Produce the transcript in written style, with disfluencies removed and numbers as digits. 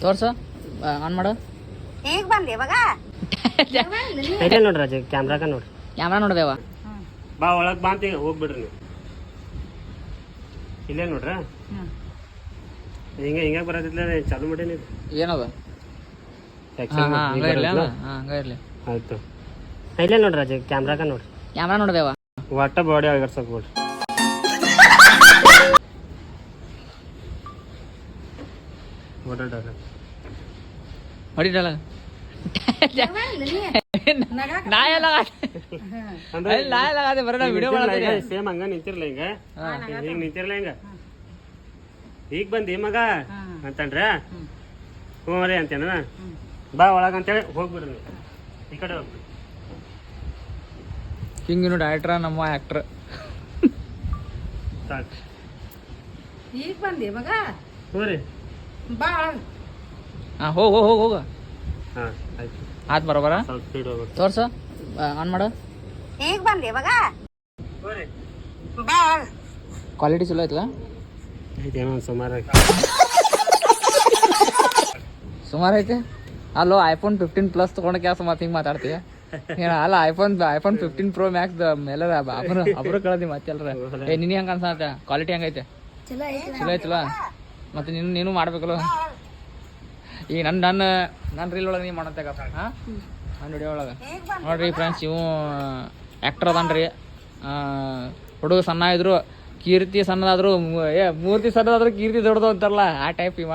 ತೋರ್ಸು ಆನ್ ಮಾಡು. ಈಗ ಬಂದೆ ಇವಾಗ ಐತೆ ನೋಡ್ರಿ ರಾಜ ಕ್ಯಾಮ್ರಾಗ ನೋಡ್ರಿ. ಕ್ಯಾಮ್ರಾ ನೋಡ್ದೇವ. ಬಾ ಒಳಗೆ ಬಾ ಅಂತ ಹೋಗ್ಬಿಡ್ರಿ ನೀವು. ಇಲ್ಲೇ ನೋಡ್ರ ಹಿಂಗೆ ಬರೋದಿಲ್ಲ ಚಾಲು ಮಾಡೇನಿ. ಏನದ? ಹಂಗ ಇರ್ಲಿ. ಆಯ್ತು ಇಲ್ಲೇ ನೋಡ್ರಿ ರಾಜ ಕ್ಯಾಮ್ರಾಗ ನೋಡ್ರಿ. ಕ್ಯಾಮ್ರಾ ನೋಡ್ದೇವ. ಒಟ್ಟ ಬಾಡಿ ಆಗಿರ್ಸಕ್ ಬಿಡ್ರಿ. ಹೊಡಿದಲ್ಲ ಸೇಮ್ ಹಂಗ ನಿಂತಿರ್ಲ ಹಿಂಗ ಹಿಂಗ ನಿಂತಿರ್ಲ ಹಿಂಗ ಈಗ ಬಂದಿ ಮಗ ಅಂತಂದ್ರ ಹ್ಞೂ ರೀ ಅಂತೇನ ಬಾ ಒಳಗ ಅಂತೇಳಿ ಹೋಗ್ಬಿಡ್ರಿ ಈ ಕಡೆ ಹೋಗ್ಬಿಡ್ರಿ. ಹಿಂಗಿನ ಡೈರೆಕ್ಟ್ರ ನಮ್ಮ ಆಕ್ಟ್ರ್. ಸಾಕು ಈಗ ಬಂದೆ ಇವಾಗ ಹ್ಞೂ ರೀ ಬಾ ಹಾಂ ಹೋಗ ಹಾಂ ಆಯ್ತು ಆತ್ ಬರೋಬರ. ಸ್ವಲ್ಪ ಸ್ಪೀಡ್ ಹೋಗ್ಬೇಕು. ತೋರ್ಸು ಆನ್ ಮಾಡು. ಈಗ ಬಂದೆ ಇವಾಗ ಹ್ಞೂ ರೀ ಬಾ ಕ್ವಾಲಿಟಿ ಚಲೋ ಐತಲ್ಲ? ಐತೇನೋ ಒಂದು ಸುಮಾರು ಐತೆ. ಅಲ್ಲೋ ಐಫೋನ್ 15 ಪ್ಲಸ್ ತೊಗೊಂಡಕ್ಕೆ ಯಾವ ಮತ್ತೆ ಹಿಂಗೆ ಮಾತಾಡ್ತೀಯ ಅಲ್ಲ? ಐಫೋನ್ 15 ಪ್ರೋ ಮ್ಯಾಕ್ಸ್ ಮೇಲೆ ಅಬ್ರು ಕಳದಿ ಮತ್ತೆಲ್ರ. ನಿನಗೆ ಹೆಂಗೆ ಅನ್ಸತ್ತೆ? ಕ್ವಾಲಿಟಿ ಹೆಂಗೈತೆ? ಚಲೋ ಐತಲ್ಲ? ಮತ್ತೆ ನೀನು ಮಾಡ್ಬೇಕಲ್ಲ. ಈಗ ನನ್ನ ರೀಲ್ ಒಳಗೆ ನೀವು ಮಾಡತ್ತೇಗಪ್ಪ. ಹಾಂ ನನ್ನ ವಿಡಿಯೋ ಒಳಗೆ ನೋಡ್ರಿ ಫ್ರೆಂಡ್ಸ್, ಇವು ಆ್ಯಕ್ಟರ್ ಅದನ್ರಿ. ಹುಡುಗ ಸಣ್ಣ ಇದ್ರು, ಕೀರ್ತಿ ಸಣ್ಣದಾದ್ರು, ಮೂರ್ತಿ ಸಣ್ಣದಾದ್ರು ಕೀರ್ತಿ ದೊಡ್ಡದು ಅಂತಾರಲ್ಲ, ಆ ಟೈಪ್ ಇವ.